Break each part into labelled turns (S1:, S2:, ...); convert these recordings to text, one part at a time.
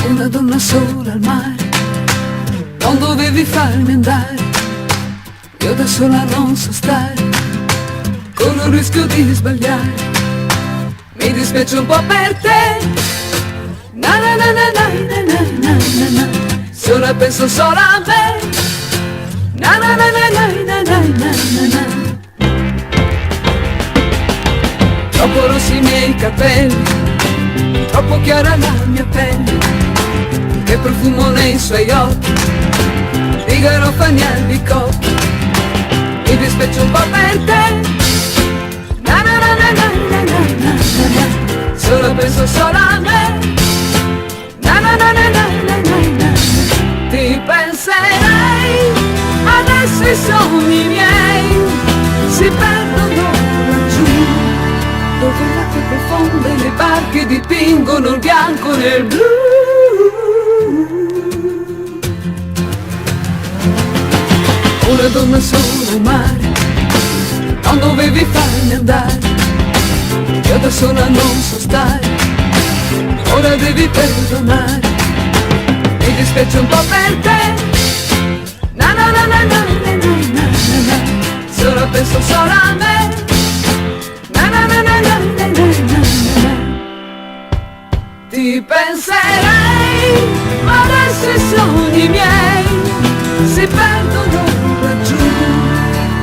S1: Una donna sola al mare, non dovevi farmi andare, io da sola non so stare, con il rischio di sbagliare, mi dispiace un po' per te, na na na na na na na na na na, se ora penso solo a me, na na na na na na na na na na. Troppo rossi i miei capelli, troppo chiara la mia pelle, che profumo nei suoi occhi, di garofani albicocchi, mi dispiace un po' per te, na na na na na na na na na, solo penso solo a me, na na na na na na na na, ti penserei, adesso i sogni miei si perdono laggiù, dove l'acqua profonda e le barche dipingono il bianco nel blu. Una donna sola al mare, non dovevi farmi andare, io da sola non so stare, ora devi perdonare, mi dispiace un po' per te, na na na na na na na na na, se ora penso solo a me, na na na na na na na na na, ti penserei, ma adesso i sogni miei si perdono laggiù,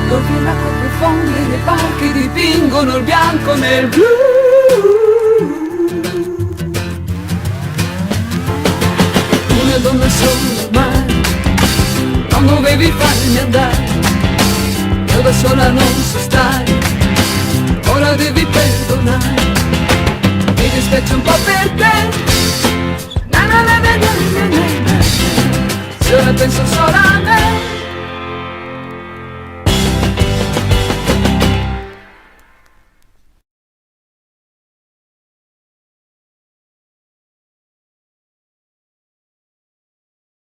S1: dove l'acqua profonda e le barche dipingono il bianco nel blu. Una donna sola al mare, non dovevi farmi andare, io da sola non so stare, ora devi perdonare, mi dispiace un po' per te, na na na na na na na, se ora penso solo a me,